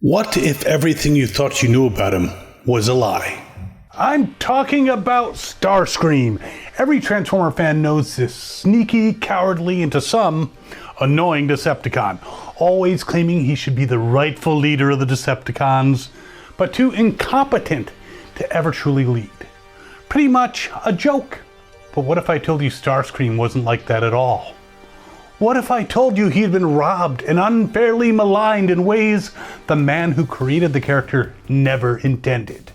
What if everything you thought you knew about him was a lie? I'm talking about Starscream. Every Transformer fan knows this sneaky, cowardly, and to some, annoying Decepticon, always claiming he should be the rightful leader of the Decepticons, but too incompetent to ever truly lead. Pretty much a joke. But what if I told you Starscream wasn't like that at all? What if I told you he had been robbed and unfairly maligned in ways the man who created the character never intended?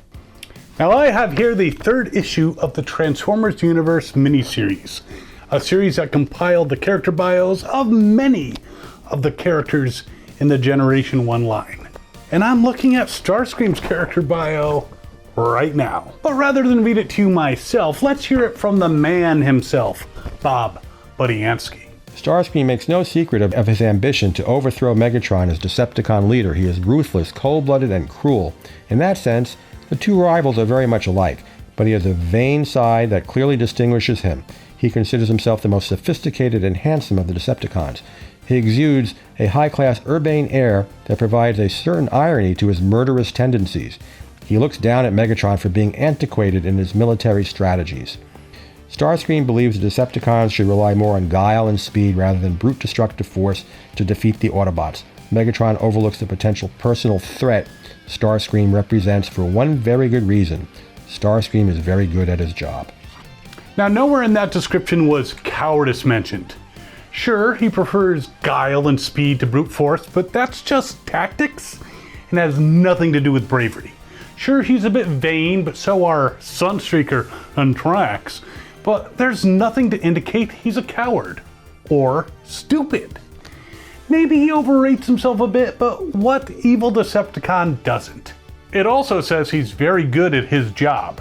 Now I have here the third issue of the Transformers Universe miniseries, a series that compiled the character bios of many of the characters in the Generation 1 line. And I'm looking at Starscream's character bio right now. But rather than read it to you myself, let's hear it from the man himself, Bob Budiansky. Starscream makes no secret of his ambition to overthrow Megatron as Decepticon leader. He is ruthless, cold-blooded, and cruel. In that sense, the two rivals are very much alike, but he has a vain side that clearly distinguishes him. He considers himself the most sophisticated and handsome of the Decepticons. He exudes a high-class urbane air that provides a certain irony to his murderous tendencies. He looks down at Megatron for being antiquated in his military strategies. Starscream believes the Decepticons should rely more on guile and speed rather than brute destructive force to defeat the Autobots. Megatron overlooks the potential personal threat Starscream represents for one very good reason. Starscream is very good at his job. Now, nowhere in that description was cowardice mentioned. Sure, he prefers guile and speed to brute force, but that's just tactics and has nothing to do with bravery. Sure, he's a bit vain, but so are Sunstreaker and Trax, but there's nothing to indicate he's a coward or stupid. Maybe he overrates himself a bit, but what evil Decepticon doesn't? It also says he's very good at his job,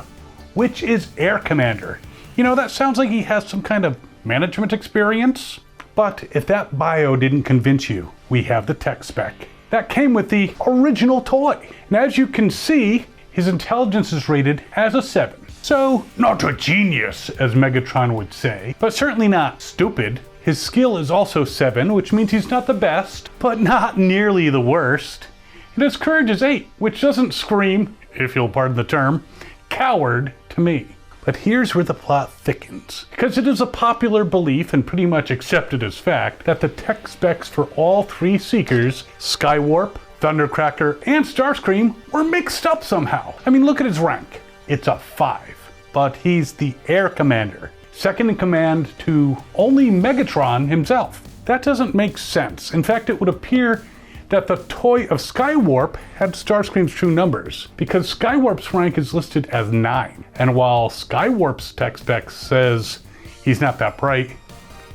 which is Air Commander. You know, that sounds like he has some kind of management experience. But if that bio didn't convince you, we have the tech spec. That came with the original toy. And as you can see, his intelligence is rated as a 7. So, not a genius, as Megatron would say, but certainly not stupid. His skill is also 7, which means he's not the best, but not nearly the worst. And his courage is 8, which doesn't scream, if you'll pardon the term, coward to me. But here's where the plot thickens, because it is a popular belief and pretty much accepted as fact that the tech specs for all three Seekers, Skywarp, Thundercracker, and Starscream were mixed up somehow. I mean, look at his rank. It's a 5, but he's the Air Commander, second in command to only Megatron himself. That doesn't make sense. In fact, it would appear that the toy of Skywarp had Starscream's true numbers, because Skywarp's rank is listed as 9. And while Skywarp's tech spec says he's not that bright,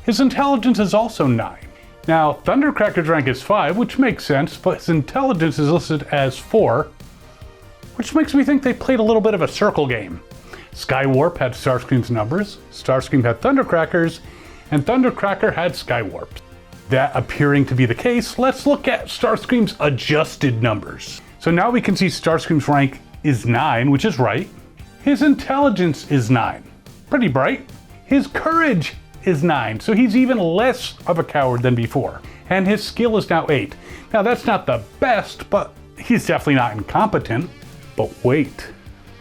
his intelligence is also 9. Now, Thundercracker's rank is 5, which makes sense, but his intelligence is listed as 4, which makes me think they played a little bit of a circle game. Skywarp had Starscream's numbers, Starscream had Thundercracker's, and Thundercracker had Skywarp's. That appearing to be the case, let's look at Starscream's adjusted numbers. So now we can see Starscream's rank is 9, which is right. His intelligence is 9, pretty bright. His courage is 9, so he's even less of a coward than before. And his skill is now 8. Now that's not the best, but he's definitely not incompetent. But wait,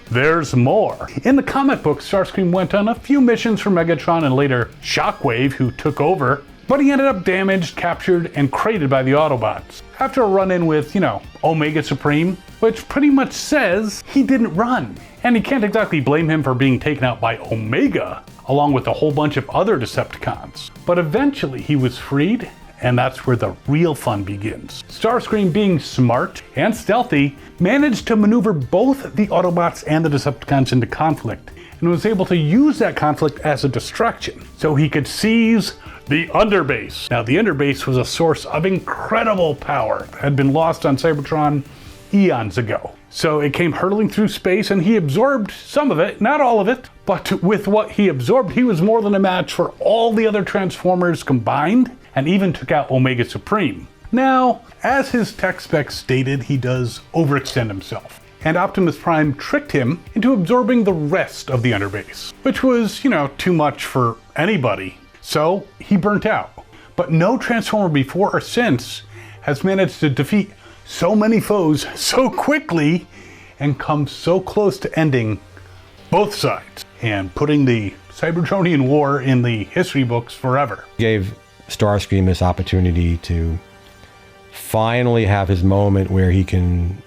there's more. In the comic book, Starscream went on a few missions for Megatron and later Shockwave, who took over, but he ended up damaged, captured, and crated by the Autobots. After a run-in with, Omega Supreme, which pretty much says he didn't run. And you can't exactly blame him for being taken out by Omega, along with a whole bunch of other Decepticons. But eventually he was freed, and that's where the real fun begins. Starscream, being smart and stealthy, managed to maneuver both the Autobots and the Decepticons into conflict, and was able to use that conflict as a distraction, so he could seize the Underbase. Now, the Underbase was a source of incredible power that had been lost on Cybertron eons ago. So it came hurtling through space, and he absorbed some of it, not all of it, but with what he absorbed, he was more than a match for all the other Transformers combined, and even took out Omega Supreme. Now, as his tech spec stated, he does overextend himself, and Optimus Prime tricked him into absorbing the rest of the Underbase, which was, too much for anybody. So he burnt out. But no Transformer before or since has managed to defeat so many foes so quickly and come so close to ending both sides and putting the Cybertronian War in the history books forever. Gave Starscream this opportunity to finally have his moment where he can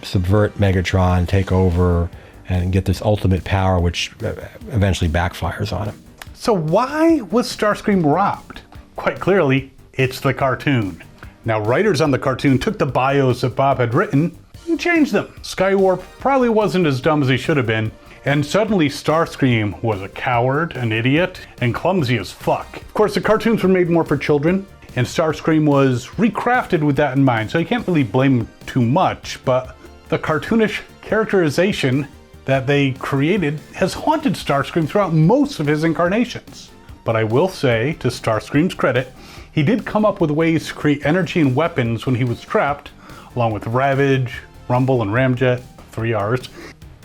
subvert Megatron, take over, and get this ultimate power, which eventually backfires on him. So why was Starscream robbed? Quite clearly, it's the cartoon. Now, writers on the cartoon took the bios that Bob had written and changed them. Skywarp probably wasn't as dumb as he should have been, and suddenly Starscream was a coward, an idiot, and clumsy as fuck. Of course, the cartoons were made more for children, and Starscream was recrafted with that in mind, so you can't really blame him too much, but the cartoonish characterization that they created has haunted Starscream throughout most of his incarnations. But I will say, to Starscream's credit, he did come up with ways to create energy and weapons when he was trapped, along with Ravage, Rumble, and Ramjet, 3 Rs,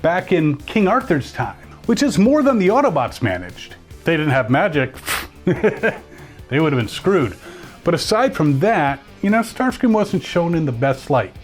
back in King Arthur's time, which is more than the Autobots managed. If they didn't have magic, they would have been screwed. But aside from that, Starscream wasn't shown in the best light.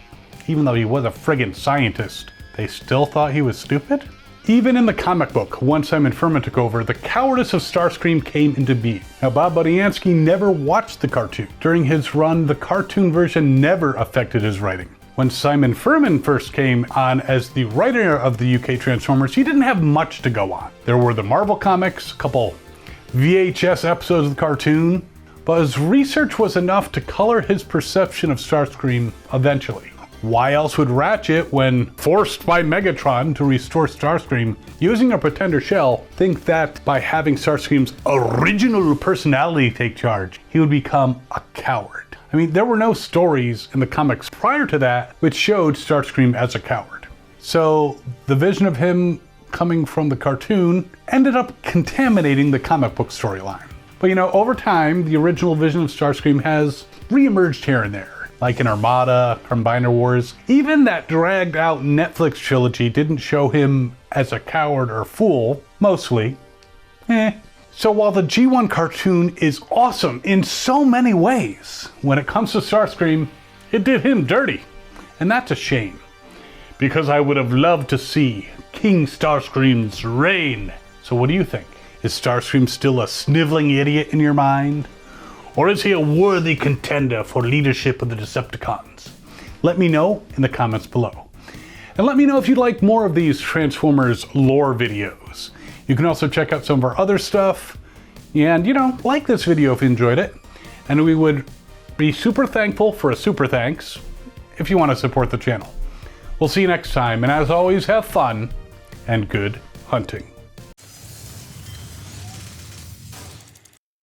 Even though he was a friggin' scientist, they still thought he was stupid? Even in the comic book, once Simon Furman took over, the cowardice of Starscream came into being. Now, Bob Budiansky never watched the cartoon. During his run, the cartoon version never affected his writing. When Simon Furman first came on as the writer of the UK Transformers, he didn't have much to go on. There were the Marvel comics, a couple VHS episodes of the cartoon, but his research was enough to color his perception of Starscream eventually. Why else would Ratchet, when forced by Megatron to restore Starscream using a pretender shell, think that by having Starscream's original personality take charge, he would become a coward? I mean, there were no stories in the comics prior to that which showed Starscream as a coward. So the vision of him coming from the cartoon ended up contaminating the comic book storyline. But over time, the original vision of Starscream has re-emerged here and there. Like in Armada, Combiner Wars. Even that dragged out Netflix trilogy didn't show him as a coward or fool, mostly. So while the G1 cartoon is awesome in so many ways, when it comes to Starscream, it did him dirty. And that's a shame. Because I would have loved to see King Starscream's reign. So what do you think? Is Starscream still a sniveling idiot in your mind? Or is he a worthy contender for leadership of the Decepticons? Let me know in the comments below. And let me know if you'd like more of these Transformers lore videos. You can also check out some of our other stuff. And, like this video if you enjoyed it. And we would be super thankful for a super thanks if you want to support the channel. We'll see you next time. And as always, have fun and good hunting.